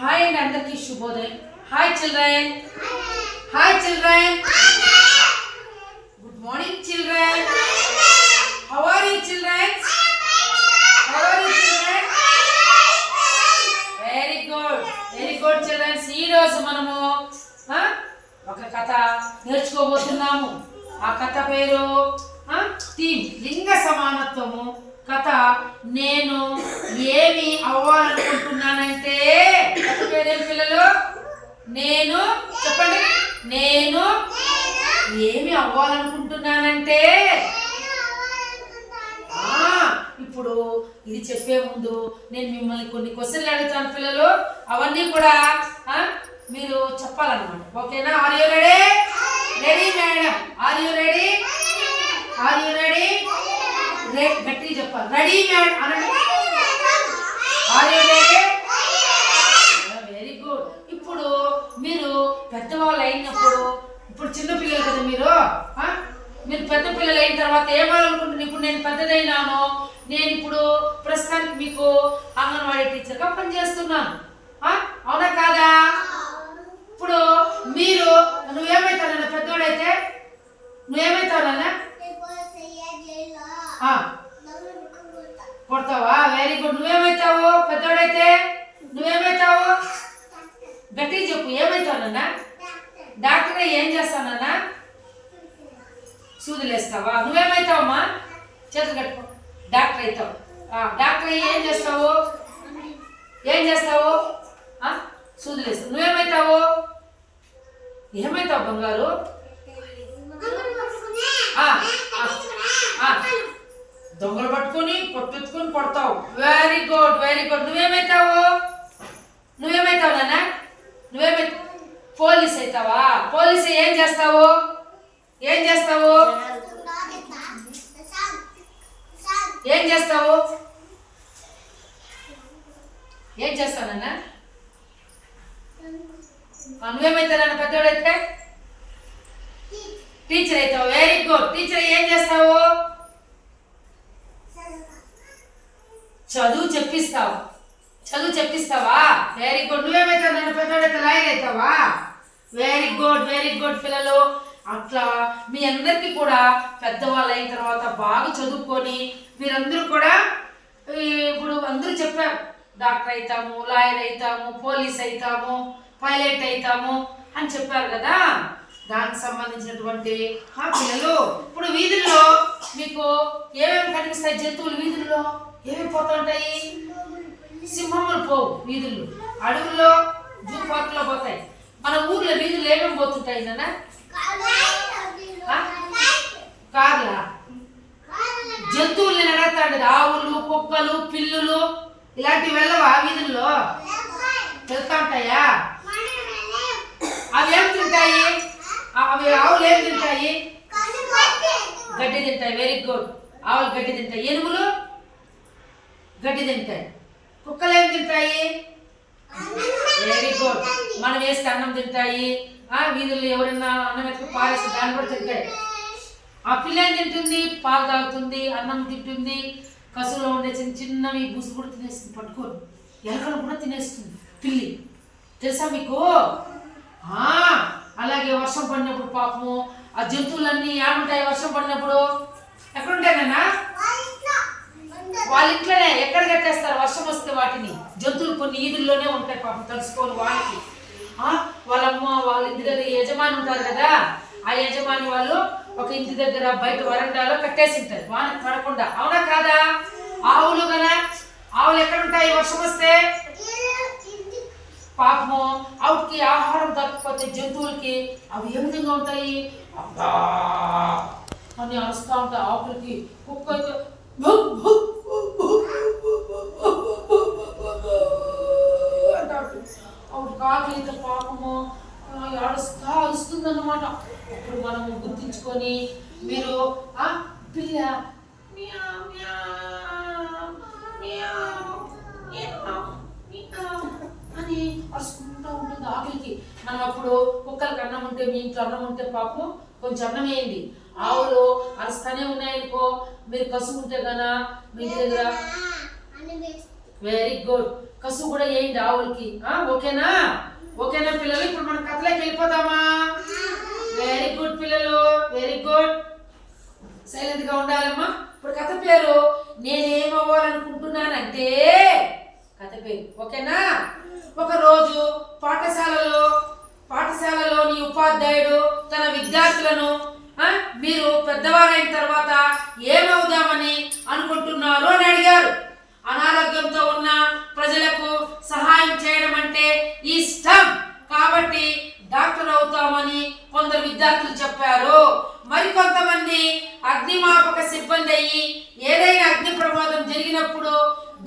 Hi అండి అందరికీ శుభోదయం. Hi children. Hi children. Good morning children. How are you children? How are you children? Very good. Very good children. ఈ రోజు మనము ఒక కథ నేర్చుకోబోతున్నాము. ఆ కథ పేరు థీమ్ లింగ సమానత్వము. కథ నేను ఏమి అవ్వాలనుకుంటున్నానంటే, కథ పేరేం పిల్లలు? నేను చెప్పండి. నేను ఏమి అవ్వాలనుకుంటున్నానంటే, ఇప్పుడు ఇది చెప్పే ముందు నేను మిమ్మల్ని కొన్ని క్వశ్చన్లు అడుగుతాను పిల్లలు. అవన్నీ కూడా మీరు చెప్పాలన్నమాట. ఓకేనా? Are you ready? Ready madam. Are you ready? Are you ready? గట్టిగా చెప్పాలి. రెడీ మేడం అనండి. Are you ready? Very good. ఇప్పుడు మీరు పెద్దవాళ్ళు అయినప్పుడు, ఇప్పుడు చిన్న పిల్లలు కదా మీరు పెద్ద పిల్లలు అయిన తర్వాత ఏమనుకుంటున్నారు? ఇప్పుడు నేను పెద్దదైనాను, నేను ఇప్పుడు ప్రస్తుతానికి మీకు అంగన్వాడీ టీచర్గా పనిచేస్తున్నాను. అవునా కాదా? ఇప్పుడు మీరు నువ్వేమవుతావన్నా? పెద్దోడైతే నువ్వేమవుతావన్నా? కొడతావా? Very good. నువ్వేమవుతావు పెద్దోడైతే? నువ్వేమవుతావు? గట్టిగా చెప్పు. ఏమవుతావన్నా? డాక్టర్. ఏం చేస్తానన్నా? సూదులు వేస్తావా? నువ్వేమవుతావమ్మా? చేతులు కట్టుకో. డాక్టర్ అవుతావు. డాక్టర్ ఏం చేస్తావు? ఏం చేస్తావు? సూదులు వేస్తావు. నువ్వేమవుతావు? ఏమవుతావు బంగారు? దొంగలు పట్టుకుని కొట్టుకుని కొడతావు. Very good. Very good. నువ్వేమవుతావు? నువ్వేమవుతావు నాన్న? పోలీస్ అవుతావా? పోలీస్ ఏం చేస్తావు? ఏం చేస్తావు? ఏం చేస్తావు? ఏం చేస్తావు నాన్న? నువ్వేమవుతావు నాన్న? పెద్దోడైతే టీచర్ అవుతావు. Very good. టీచర్ ఏం చేస్తావు? చదువు చెప్పిస్తావు. చదువు చెప్పిస్తావా? Very good. నువ్వేమవుతావు నన్ను? పెద్దోడైతే లాయర్ అవుతావా? Very good. వెరీ గుడ్ పిల్లలు. అట్లా మీ అందరికీ కూడా పెద్దవాళ్ళు అయిన తర్వాత బాగా చదువుకొని మీరందరూ కూడా ఇప్పుడు అందరూ చెప్పారు, డాక్టర్ అవుతాము, లాయర్ అవుతాము, పోలీస్ అవుతాము, పైలట్ అవుతాము అని చెప్పారు కదా. దానికి సంబంధించినటువంటి పిల్లలు ఇప్పుడు వీధుల్లో మీకు ఏమేమి కనిపిస్తాయి? జంతువులు వీధుల్లో ఏమేమి పోతూ ఉంటాయి? సింహములు పోవు వీధుల్లో, అడవుల్లో జూ పార్కులో పోతాయి. మన ఊర్లో వీధుల్లో ఏమేమి పోతుంటాయి నాన్న? కార్లా. జంతువులు నేను అడగతాండి. ఆవులు, కుక్కలు, పిల్లులు ఇలాంటివి వెళ్ళవా వీధుల్లో? వెళ్తా ఉంటాయా? అవి ఏం తింటాయి? అవి ఆవులు ఏం తింటాయి? గడ్డి తింటాయి. Very good. ఆవులు గడ్డి తింటాయి. ఏనుగులు గడ్డి తింటాయి. కుక్కలు ఏం తింటాయి? Very good. మనం వేస్తే అన్నం తింటాయి. వీధుల్లో ఎవరైనా అన్నం ఎత్తుకు పారేసి దాన్ని కూడా తింటాయి. ఆ పిల్ల ఏం తింటుంది? పాలు తాగుతుంది, అన్నం తింటుంది, కసులో ఉండే చిన్న చిన్నవి బుసు కూడా తినేస్తుంది. పట్టుకోరు ఎలకలు కూడా తినేస్తుంది పిల్లి. తెలుసా మీకు? అలాగే వర్షం పడినప్పుడు పాపము ఆ జంతువులన్నీ ఏముంటాయి? వర్షం పడినప్పుడు ఎక్కడుంటాయన్నా? వాళ్ళ ఇంట్లోనే. ఎక్కడ కట్టేస్తారు వర్షం వస్తే వాటిని? జంతువులు కొన్ని ఈదుల్లోనే ఉంటాయి పాపం తడుచుకొని. వాళ్ళకి వాళ్ళమ్మ వాళ్ళ ఇంటి దగ్గర యజమాని ఉంటారు కదా, ఆ యజమాని వాళ్ళు ఒక ఇంటి దగ్గర బయట వరండాలో కట్టేసి ఉంటారు వాన పడకుండా. అవునా కాదా? ఆవులు కదా, ఆవులు ఎక్కడుంటాయి వర్షం వస్తే? పాపము అవుట్కి ఆహారం దొరకకపోతే జంతువులకి అవి ఏ విధంగా ఉంటాయి? అబ్బా అని అరుస్తూ ఉంటాయి. ఆవులకి. కుక్క అయితే కాకిలితో పాపము అరుస్తుంది అన్నమాట. అప్పుడు మనము గుర్తించుకొని మీరు పిల్ల అని అరుచుకుంటూ ఉంటుంది ఆకలికి. మనం అప్పుడు కుక్కలకి అన్నం ఉంటే, మీ ఇంట్లో అన్నం ఉంటే పాపం కొంచెం అన్నం వేయండి. ఆవులు అరుస్తానే ఉన్నాయనుకో, మీరు కసుకుంటే కన్నా మీ ఇంటి దగ్గర. Very good. కసు కూడా వేయండి ఆవులకి. ఓకేనా? ఓకేనా పిల్లలు? ఇప్పుడు మన కథలోకి వెళ్ళిపోదామా? వెరీ గుడ్ పిల్లలు, వెరీ గుడ్. సైలెంట్ గా ఉండాలమ్మా. ఇప్పుడు కథ పేరు నేనేమవ్వాలనుకుంటున్నానంటే కథ పేరు. ఓకేనా? ఒకరోజు పాఠశాలలోని ఉపాధ్యాయుడు తన విద్యార్థులను మీరు పెద్దవారైన తర్వాత ఏమవుదామని అనుకుంటున్నారు అని అడిగారు. అనారోగ్యంతో ఉన్న ప్రజలకు సహాయం చేయడం అంటే ఇష్టం కాబట్టి డాక్టర్ అవుతామని కొందరు విద్యార్థులు చెప్పారు. మరికొంతమంది అగ్నిమాపక సిబ్బంది అయ్యి ఏదైనా అగ్ని ప్రమాదం జరిగినప్పుడు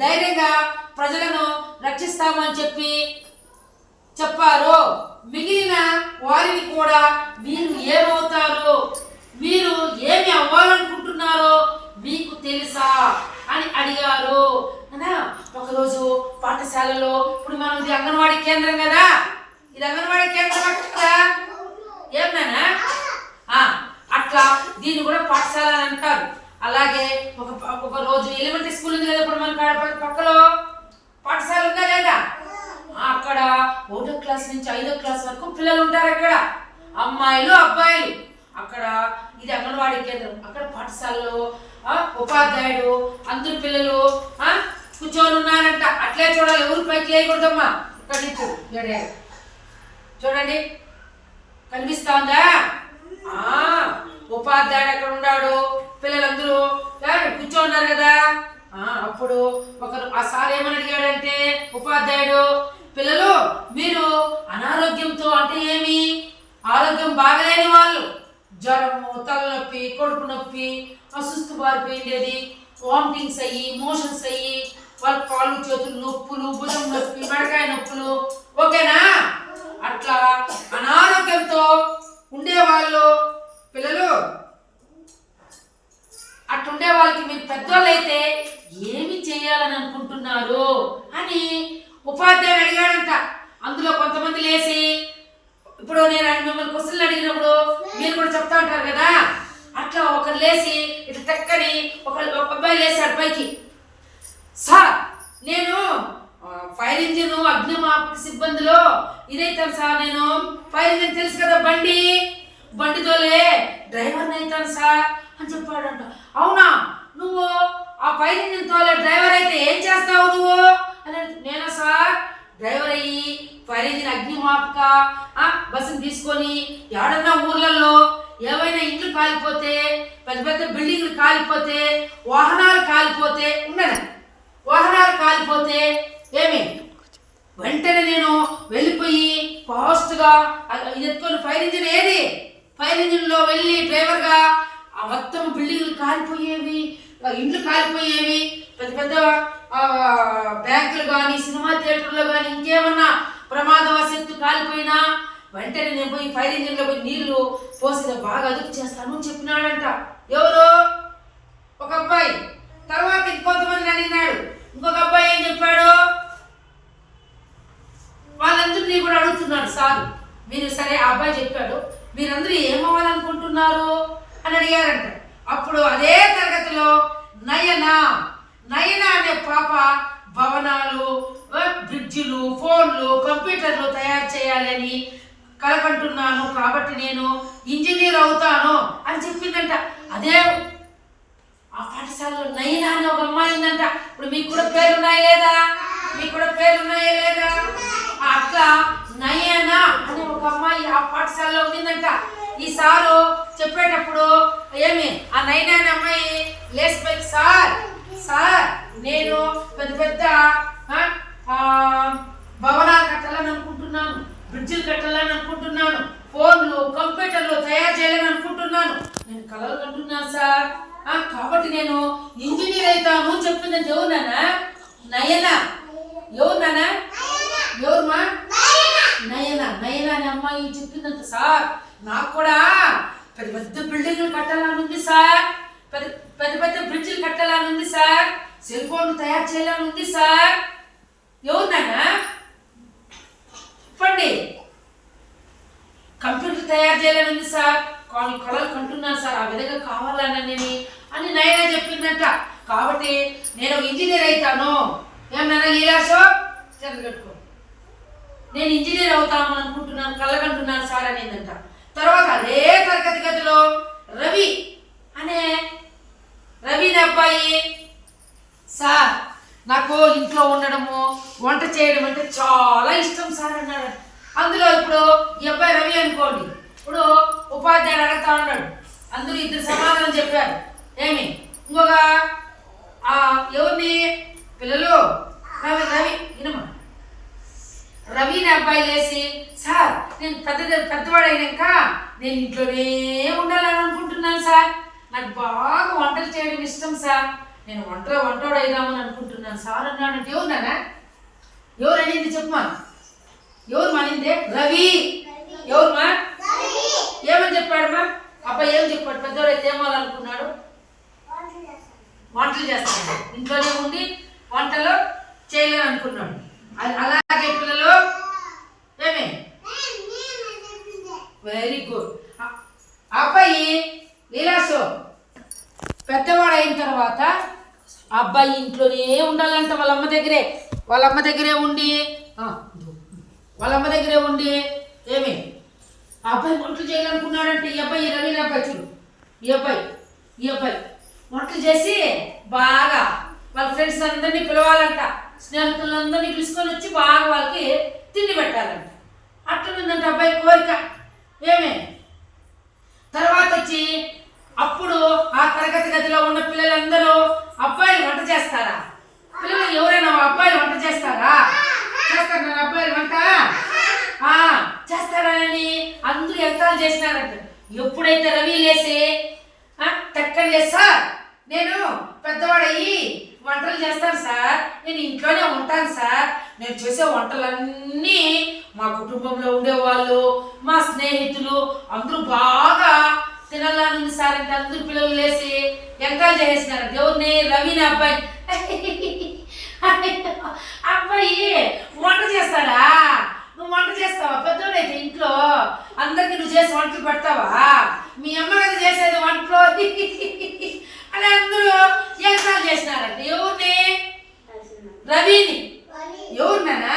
ధైర్యంగా ప్రజలను రక్షిస్తామని చెప్పారు. మిగిలిన వారిని కూడా మీరు ఏమవుతారు, మీరు ఏమి అవ్వాలనుకుంటున్నారో మీకు తెలుసా అని అడిగారు. ఒకరోజు పాఠశాలలో, ఇప్పుడు మనం ఇది అంగన్వాడీ కేంద్రం కదా, ఇది అంగన్వాడీ కేంద్రం కదా ఏమన్నా అట్లా దీన్ని కూడా పాఠశాల అని అంటారు. అలాగే ఒక రోజు ఎలిమెంటరీ స్కూల్ ఉంది కదా, ఇప్పుడు మన పక్కలో పాఠశాల ఉందా లేదా? అక్కడ 1వ క్లాస్ నుంచి 5వ క్లాస్ వరకు పిల్లలు ఉంటారు. అక్కడ అమ్మాయిలు అబ్బాయిలు. అక్కడ ఇది అంగన్వాడీ కేంద్రం. అక్కడ పాఠశాలలో ఉపాధ్యాయుడు అందరు పిల్లలు కూర్చొని ఉన్నారంట. అట్లే చూడాలి, ఎవరు పైకి లేకూడదమ్మా. ఇక్కడ నుంచి చూడండి, కనిపిస్తుందా? ఉపాధ్యాయుడు అక్కడ ఉన్నాడు, పిల్లలందరూ కూర్చోన్నారు కదా. అప్పుడు ఒకరు ఆ సార్ ఏమని అడిగాడంటే, ఉపాధ్యాయుడు, పిల్లలు మీరు అనారోగ్యంతో అంటే ఏమి, ఆరోగ్యం బాగలేని వాళ్ళు, జ్వరము, తలనొప్పి, కడుపు నొప్పి, అసుస్తు బారిపోయిండేది, వామిటింగ్స్ అయ్యి, మోషన్స్ అయ్యి, వాళ్ళ కాళ్ళు చేతులు నొప్పులు, భుజం నొప్పి, మెడకాయ నొప్పులు, ఓకేనా? అట్లా అనారోగ్యంతో ఉండేవాళ్ళు పిల్లలు, అట్లుండే వాళ్ళకి మీరు పెద్దోళ్ళు అయితే ఏమి చేయాలని అనుకుంటున్నారు అని ఉపాధ్యాయుడు అడిగాడంట. అందులో కొంతమంది లేచి, ఇప్పుడు నేను మిమ్మల్ని క్వశ్చన్లు అడిగినప్పుడు మీరు కూడా చెప్తా ఉంటారు కదా, అట్లా ఒకరు లేచి ఇట్లా చక్కని ఒక అబ్బాయి లేచాడు పైకి. సార్ నేను ఫైర్ ఇంజిన్ అగ్నిమాపక సిబ్బందిలో ఇదైతాను సార్, నేను ఫైర్ ఇంజిన్ తెలుసు కదా, బండి తోలే డ్రైవర్ని అవుతాను సార్ అని చెప్పాడంట. అవునా, నువ్వు ఆ ఫైర్ ఇంజిన్ తోలే డ్రైవర్ అయితే ఏం చేస్తావు నువ్వు అని? నేనా సార్, డ్రైవర్ అయ్యి ఫైర్ ఇంజిన్ అగ్నిమాపక బస్సుని తీసుకొని ఎవడన్నా ఊర్లలో ఏవైనా ఇండ్లు కాలిపోతే, పెద్ద పెద్ద బిల్డింగ్లు కాలిపోతే, వాహనాలు కాలిపోతే ఏమి వెంటనే నేను వెళ్ళిపోయి ఫాస్ట్గా ఎత్తుకొని ఫైర్ ఇంజిన్ ఏది, ఫైర్ ఇంజిన్లో వెళ్ళి డ్రైవర్గా ఆ మొత్తం బిల్డింగ్లు కాలిపోయేవి, ఇండ్లు కాలిపోయేవి, పెద్ద పెద్ద బ్యాంకులు కానీ, సినిమా థియేటర్లో కానీ ఇంకేమన్నా ప్రమాదవశాత్తు కాలిపోయినా వెంటనే నేను పోయి ఫైర్ ఇంజిన్లో పోయి నీళ్లు పోసి బాగా అదుపు చేస్తాను అని చెప్పినాడంట. ఎవరు? ఒక అబ్బాయి. తర్వాత ఇంకొంతమంది అడిగినాడు. ఇంకొక అబ్బాయి ఏం చెప్పాడు? వాళ్ళందరినీ కూడా అడుగుతున్నాడు సార్, మీరు సరే ఆ అబ్బాయి చెప్పాడు, మీరందరూ ఏమవ్వాలనుకుంటున్నారు అని అడిగారంట. అప్పుడు అదే తరగతిలో నయన అనే పాప భవనాలు, బ్రిడ్జిలు, ఫోన్లు, కంప్యూటర్లు తయారు చేయాలని కలకంటున్నాను, కాబట్టి నేను ఇంజనీర్ అవుతాను అని చెప్పిందంట. అదే ఆ పాఠశాలలో నయన అనే ఒక అమ్మాయి ఉందంట. ఇప్పుడు మీకు కూడా పేరున్నాయా లేదా? అట్లా నయన అనే ఒక అమ్మాయి ఆ పాఠశాలలో ఉండిందంట. ఈ సారు చెప్పేటప్పుడు ఏమి ఆ నయన అనే అమ్మాయి లేచిపోయి, సార్ నేను పెద్ద పెద్ద భవనాలు కట్టాలని అనుకుంటున్నాను, బ్రిడ్జిలు కట్టాలని అనుకుంటున్నాను, ఫోన్లు, కంప్యూటర్లు తయారు చేయాలని అనుకుంటున్నాను, నేను కలలు కంటున్నాను సార్, కాబట్టి నేను ఇంజనీర్ అవుతాను చెప్పిందని. ఎవరునా? నయన. ఎవరునా? ఎవరుమా? నయన అనే అమ్మాయి చెప్పిందంట. సార్ నాకు కూడా పెద్ద పెద్ద బిల్డింగ్లు కట్టాలని ఉంది సార్, పెద్ద పెద్ద బ్రిడ్జిలు కట్టాలని ఉంది సార్, సెల్ ఫోన్లు తయారు చేయాలని ఉంది సార్. ఎవరునా? చెప్పండి. కంప్యూటర్ తయారు చేయాలని ఉంది సార్, కానీ కళలు కంటున్నాను సార్, ఆ విధంగా కావాలని అని నయన చెప్పిందంట. కాబట్టి నేను ఇంజనీర్ అవుతాను. ఏమన్నా లీలాషో కట్టుకో. నేను ఇంజనీర్ అవుతామని అనుకుంటున్నాను, కళ్ళకంటున్నాను సార్ అనేదంట. తర్వాత అదే తరగతి గదిలో రవి అనే అబ్బాయి, సార్ నాకు ఇంట్లో ఉండడము వంట చేయడం అంటే చాలా ఇష్టం సార్ అన్నాడు. అందులో ఇప్పుడు ఈ అబ్బాయి రవి అనుకోండి, ఇప్పుడు ఉపాధ్యాయుడు అడుగుతా ఉన్నాడు, అందరూ ఇద్దరు సమాధానం చెప్పారు. ఏమి ఇంకొక ఎవరిని పిల్లలు రవి వినమా, రవిని అబ్బాయి లేసి, సార్ నేను పెద్దవాడైనాక నేను ఇంట్లోనే ఉండాలని అనుకుంటున్నాను సార్, నాకు బాగా వంటలు చేయడం ఇష్టం సార్, నేను వంటోడు అయిదామని అనుకుంటున్నాను సార్ అన్నాడంటే ఎవరున్నానా? ఎవరు అనింది చెప్పమా, ఎవరు మనిందే? రవి. ఎవరుమా? ఏమని చెప్పాడమ్మా అబ్బాయి? ఏం చెప్పాడు? పెద్దవాడైతే ఏమాలనుకున్నాడు? వంటలు చేస్తాడు, ఇంట్లోనే ఉండి వంటలు చేయలేని అనుకున్నాడు. అలాగే పిల్లలు ఏమే వెరీ గుడ్. అబ్బాయి లీలాసు పెద్దవాడు అయిన తర్వాత అబ్బాయి ఇంట్లోనే ఉండాలంట, వాళ్ళ అమ్మ దగ్గరే ఉండి ఏమి అబ్బాయి వంటలు చేయాలనుకున్నాడంటే ఈ అబ్బాయి రవి అబ్బాయి చూడు, ఈ అబ్బాయి వంటలు చేసి బాగా వాళ్ళ ఫ్రెండ్స్ అందరినీ పిలవాలంట, స్నేహితులందరినీ పిలుచుకొని వచ్చి బాగా వాళ్ళకి తిండి పెట్టాలంట. అట్లుందంట అబ్బాయి కోరిక. ఏమే తర్వాత వచ్చి అప్పుడు ఆ తరగతి గదిలో ఉన్న పిల్లలందరూ అబ్బాయిలు వంట చేస్తారా? పిల్లలు ఎవరైనా అబ్బాయిలు వంట చేస్తారా? చేస్తారు అబ్బాయిలు వంట చేస్తారని అందరూ ఎంతలు చేసినారంట. ఎప్పుడైతే రవి లేసి టక్కని సార్ నేను పెద్దవాడయ్యి వంటలు చేస్తాను సార్, నేను ఇంట్లోనే ఉంటాను సార్, నేను చేసే వంటలన్నీ మా కుటుంబంలో ఉండేవాళ్ళు మా స్నేహితులు అందరూ బాగా తినాలని సార్ అంటే అందరూ పిల్లలు లేసి ఎంకరేజ్ చేసినారు. దేవుడిని రవిని అబ్బాయి వంట చేస్తాడా? నువ్వు వంట చేస్తావా? పెద్దోడైతే ఇంట్లో అందరికి నువ్వు చేసి వంటలు పెడతావా? మీ అమ్మ కదా చేసేది వంటలో అని అందరూ ఎంకరేజ్ చేసినారంట. ఎవరిని? రవిని. ఎవరినానా?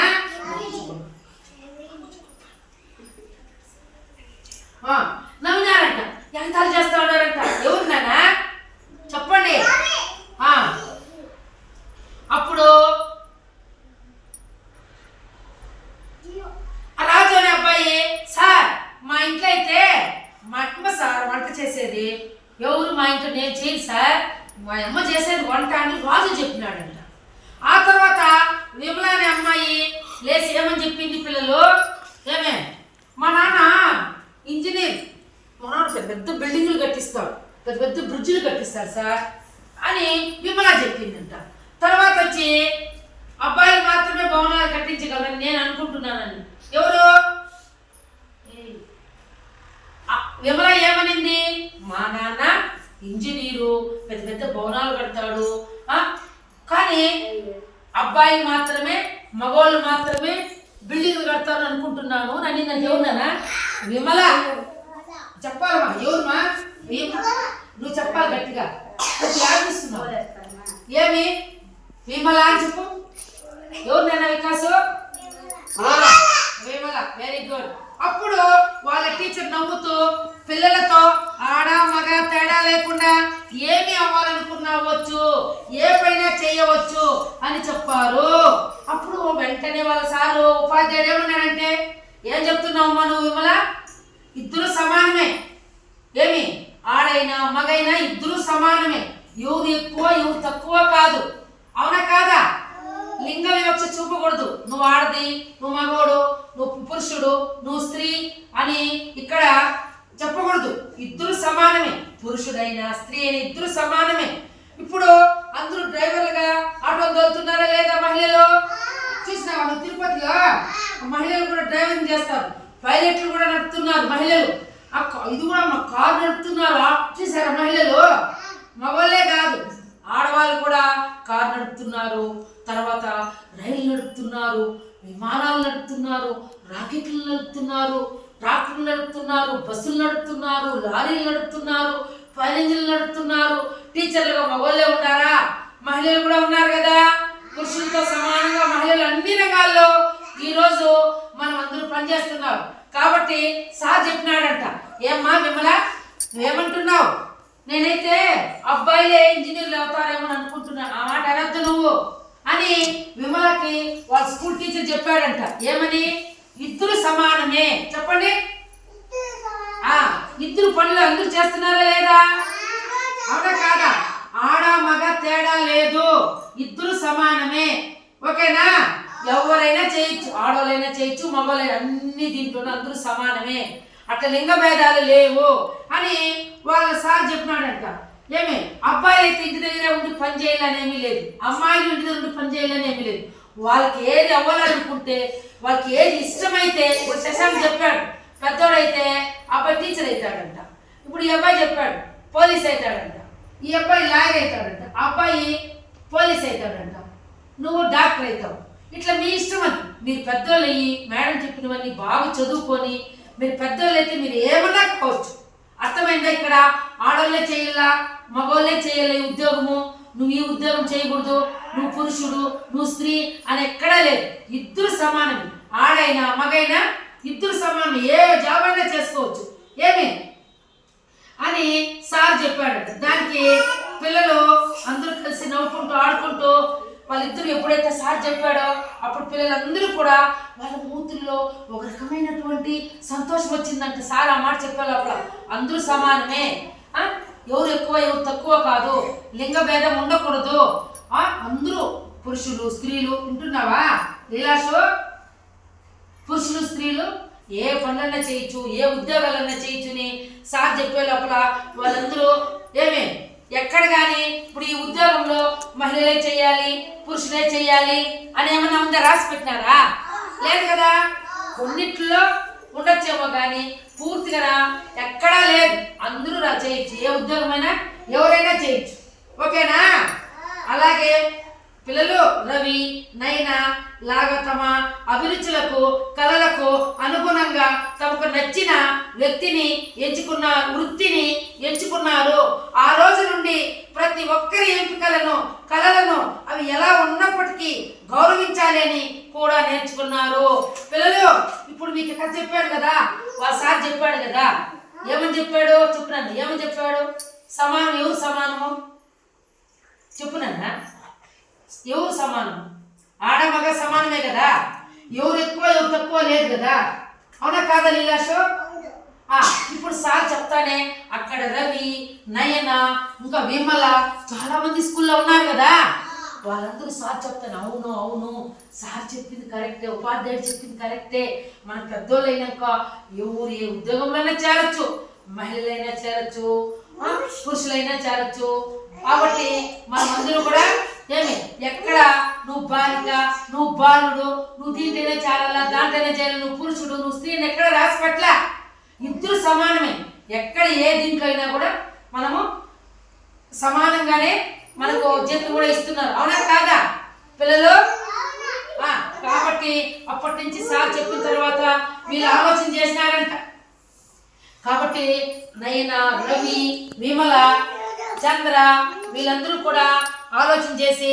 నవ్వినారంట, ఎంతలు చేస్తా ఉన్నారంట. ఎవరినానా చెప్పండి. అప్పుడు రాజు అనే అబ్బాయి, సార్ మా ఇంట్లో అయితే మా అమ్మ సార్ వంట చేసేది. ఎవరు? మా ఇంట్లో నేను చేయను సార్, మా అమ్మ చేసేది వంట అని రాజు చెప్పినాడంట. ఆ తర్వాత విమల అనే అమ్మాయి లేచి ఏమని చెప్పింది? పిల్లలు ఏమే మా నాన్న ఇంజనీర్, మా నాన్న పెద్ద బిల్డింగులు కట్టిస్తాడు, పెద్ద బ్రిడ్జిలు కట్టిస్తాడు సార్ అని విమల చెప్పిందంట. తర్వాత వచ్చి అబ్బాయిలు మాత్రమే భవనాలు కట్టించగలరని నేను అనుకుంటున్నానని ఎవరు? విమల ఏమనింది? మా నాన్న ఇంజనీరు, పెద్ద భవనాలు కడతాడు, కానీ అబ్బాయిలు మాత్రమే మగవాళ్ళు మాత్రమే బిల్డింగ్లు కడతారు అనుకుంటున్నాను అనిందంటే ఎవరున్నానా? విమల. చెప్పాలమ్మా ఎవరుమా? నువ్వు చెప్పాలి గట్టిగా. ఆలోచిస్తున్నావు ఏమి? విమల అని చెప్పు. ఎవరున్నానా? వికాసు. విమల. Very good. అప్పుడు వాళ్ళ టీచర్ నవ్వుతూ పిల్లలతో ఆడ మగ తేడా లేకుండా ఏమి అవ్వాలనుకున్నావచ్చు, ఏ పైన చేయవచ్చు అని చెప్పారు. అప్పుడు వెంటనే వాళ్ళ సారు ఉపాధ్యాయుడు ఏమన్నాడంటే, ఏం చెప్తున్నావమ్మా నువ్వు విమల? ఇద్దరు సమానమే. ఏమి ఆడైనా మగైనా ఇద్దరు సమానమే, ఎవరు ఎక్కువ ఎవరు తక్కువ కాదు. అవునా కాదా? లింగ వివక్ష చూపకూడదు. నువ్వు ఆడది, నువ్వు మగోడు, నువ్వు పురుషుడు, నువ్వు స్త్రీ అని ఇక్కడ చెప్పకూడదు. ఇద్దరు సమానమే, పురుషుడైనా స్త్రీ అయినా ఇద్దరు సమానమే. ఇప్పుడు అందరూ డ్రైవర్లుగా ఆటోలు తోలుతున్నారా లేదా? మహిళలు చూసినావా? నువ్వు తిరుపతిలో మహిళలు కూడా డ్రైవింగ్ చేస్తారు, పైలట్లు కూడా నడుపుతున్నారు మహిళలు. ఇది కూడా మా కారు నడుపుతున్నారు చూసారా మహిళలు? మగవాళ్ళే కాదు, ఆడవాళ్ళు కూడా కారు నడుపుతున్నారు, తర్వాత రైలు నడుపుతున్నారు, విమానాలు నడుపుతున్నారు, రాకెట్లు నడుపుతున్నారు, ట్రాక్టర్లు నడుపుతున్నారు, బస్సులు నడుపుతున్నారు, లారీలు నడుపుతున్నారు, ఫైర్ ఇంజిన్లు నడుపుతున్నారు. టీచర్లుగా మగవాళ్ళే ఉన్నారా? మహిళలు కూడా ఉన్నారు కదా. పురుషులతో సమానంగా మహిళలు అన్ని రంగాల్లో ఈరోజు మనం అందరూ పనిచేస్తున్నాం. కాబట్టి సార్ చెప్పినాడంట, ఏమ్మా విమల నువ్వేమంటున్నావు? నేనైతే అబ్బాయిలే ఇంజనీర్లు అవుతారేమో అనుకుంటున్నాను, ఆ మాట అనద్దు నువ్వు అని విమలకి వాళ్ళ స్కూల్ టీచర్ చెప్పాడంట. ఏమని? ఇద్దరు సమానమే. చెప్పండి, ఇద్దరు పనులు అందరూ చేస్తున్నారా లేదా? అవునా కాదా? ఆడ మగ తేడా లేదు, ఇద్దరు సమానమే. ఓకేనా? ఎవరైనా చేయొచ్చు, ఆడోళ్ళైనా చేయొచ్చు, మగవాళ్ళైనా, అన్ని దీంట్లోనే అందరూ సమానమే, అట్లా లింగ భేదాలు లేవు అని వాళ్ళ సార్ చెప్పినాడంట. ఏమి అబ్బాయిలు అయితే ఇంటి దగ్గరే ఉండి పని చేయాలనేమీ లేదు, అమ్మాయిలు ఇంటి దగ్గర ఉండి పని చేయాలనేమీ లేదు. వాళ్ళకి ఏది అవ్వాలనుకుంటే, వాళ్ళకి ఏది ఇష్టమైతే, ఇప్పుడు శశాంక్ చెప్పాడు పెద్దోడైతే అబ్బాయి టీచర్ అవుతాడంట, ఇప్పుడు ఈ అబ్బాయి చెప్పాడు పోలీస్ అవుతాడంట, ఈ అబ్బాయి లాయర్ అవుతాడంట, అబ్బాయి పోలీస్ అవుతాడంట, నువ్వు డాక్టర్ అవుతావు. ఇట్లా మీ ఇష్టం అని. మీరు పెద్దోళ్ళు అయ్యి మేడం చెప్పినవన్నీ బాగా చదువుకొని మీరు పెద్దోళ్ళు అయితే మీరు ఏమన్నా కావచ్చు. అర్థమైందా? ఇక్కడ ఆడోళ్ళే చేయాలా మగోళ్ళే చేయాలి ఉద్యోగము, నువ్వు ఈ ఉద్యోగం చేయకూడదు, నువ్వు పురుషుడు నువ్వు స్త్రీ అని ఎక్కడా లేదు, ఇద్దరు సమానమే. ఆడైనా మగైనా ఇద్దరు సమానం, ఏ జాబ్ అయినా చేసుకోవచ్చు. ఏమి అని సార్ చెప్పాడు. దానికి పిల్లలు అందరూ కలిసి నవ్వుకుంటూ ఆడుకుంటూ వాళ్ళిద్దరు ఎప్పుడైతే సార్ చెప్పాడో అప్పుడు పిల్లలందరూ కూడా వాళ్ళ మూతుల్లో ఒక రకమైనటువంటి సంతోషం వచ్చిందంటే. సార్ ఆ మాట చెప్పే లోపల అందరూ సమానమే, ఎవరు ఎక్కువ ఎవరు తక్కువ కాదు, లింగ భేదం ఉండకూడదు, అందరూ పురుషులు స్త్రీలు. వింటున్నావా లీలాషు? పురుషులు స్త్రీలు ఏ పనులన్నా చేయొచ్చు, ఏ ఉద్యోగాలన్నా చేయొచ్చు అని సార్ చెప్పే లోపల వాళ్ళందరూ ఏమే ఎక్కడ కానీ ఇప్పుడు ఈ ఉద్యోగంలో మహిళలే చేయాలి పురుషులే చేయాలి అని ఏమన్నా ఉందా? రాసి పెట్టినారా? లేదు కదా. కొన్నిట్లో ఉండొచ్చేమో కానీ పూర్తిగా ఎక్కడా లేదు, అందరూ చేయొచ్చు, ఏ ఉద్యోగమైనా ఎవరైనా చేయొచ్చు. ఓకేనా? అలాగే పిల్లలు రవి నయన లాగా తమ అభిరుచులకు కళలకు అనుగుణంగా తమకు నచ్చిన వ్యక్తిని ఎంచుకున్న వృత్తిని ఎంచుకున్నారు. ఆ రోజు నుండి ప్రతి ఒక్కరి ఎంపికలను కళలను అవి ఎలా ఉన్నప్పటికీ గౌరవించాలి అని కూడా నేర్చుకున్నారు. పిల్లలు ఇప్పుడు మీకు కథ చెప్పాడు కదా, వాళ్ళ సార్ చెప్పాడు కదా, ఏమని చెప్పాడు చెప్పునండి. ఏమని చెప్పాడు? సమానం. ఎవరు సమానము చెప్పునన్నా? ఎవరు సమానం? ఆడ మగ సమానమే కదా, ఎవరు ఎక్కువ ఎవరు తక్కువ లేదు కదా. అవునా కాదా లీలాషు? ఇప్పుడు సార్ చెప్తానే అక్కడ రవి నయన ఇంకా విమల చాలా మంది స్కూల్లో ఉన్నారు కదా, వాళ్ళందరూ సార్ చెప్తాను అవును అవును సార్ చెప్పింది కరెక్టే, ఉపాధ్యాయుడు చెప్పింది కరెక్టే, మన పెద్దోళ్ళు అయినాక ఎవరు ఏ ఉద్యోగంలోనే చేరొచ్చు, మహిళలైనా చేరొచ్చు పురుషులైనా చేరొచ్చు. కాబట్టి మనమందరూ కూడా ఏమి ఎక్కడ నువ్వు బాలిక నువ్వు బాలుడు నువ్వు దీంట్లోనే చేరాలా దాంట్లోనే చేరాలి, నువ్వు పురుషుడు నువ్వు స్త్రీని ఎక్కడ రాసి పట్ల ఇద్దరు సమానమే. ఎక్కడ ఏ దీంట్లో అయినా కూడా మనము సమానంగానే మనకు జీతం కూడా ఇస్తున్నారు. అవునా కాదా పిల్లలు? కాబట్టి అప్పటి నుంచి సార్ చెప్పిన తర్వాత వీళ్ళు ఆలోచన చేసినారంట. కాబట్టి నయన రవి విమల చంద్ర వీళ్ళందరూ కూడా ఆలోచన చేసి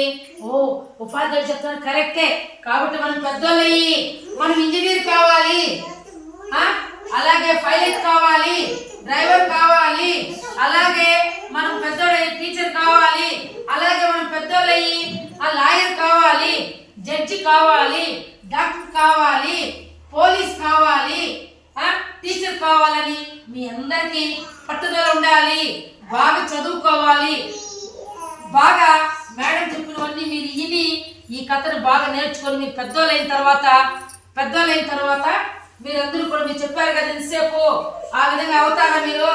ఉపాధ్యాయులు చెప్తాను కరెక్టే, కాబట్టి మనం పెద్దోళ్ళయ్యి మనం ఇంజనీర్ కావాలి, అలాగే పైలట్ కావాలి, డ్రైవర్ కావాలి, అలాగే మనం పెద్దోళ్ళ టీచర్ కావాలి, అలాగే మనం పెద్దోళ్ళయ్యి లాయర్ కావాలి, జడ్జి కావాలి, డాక్టర్ కావాలి, పోలీస్ కావాలి, టీచర్ కావాలని మీ అందరికీ పట్టుదల ఉండాలి, బాగా చదువుకోవాలి, బాగా మేడం చెప్పినవన్నీ మీరు విని ఈ కథను బాగా నేర్చుకొని మీరు పెద్దోళ్ళైన తర్వాత మీరందరూ కూడా మీరు చెప్పారు కదా ఎంతసేపు ఆ విధంగా అవుతారా మీరు?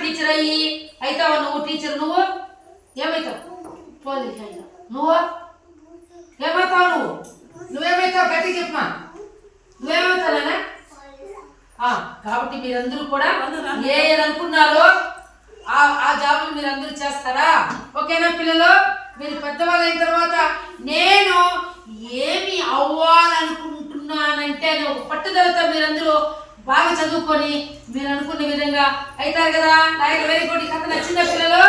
టీచర్ అయ్యి అవుతావా నువ్వు? టీచర్ నువ్వు ఏమవుతావు? పోలీస్ అయినా నువ్వు ఏమవుతావు? నువ్వేమవుతావు? గట్టి చెప్పమా, నువ్వేమవుతానా? కాబట్టి మీరందరూ కూడా ఏదనుకున్నారో ఆ జాబులు మీరు అందరూ చేస్తారా? ఓకేనా పిల్లలు? మీరు పెద్దవాళ్ళు అయిన తర్వాత నేను ఏమి అవ్వాలనుకుంటున్నానంటే ఒక పట్టుదలతో మీరందరూ బాగా చదువుకొని మీరు అనుకున్న విధంగా అవుతారు కదా. Very good. ఈ కథ నచ్చిందా పిల్లలు?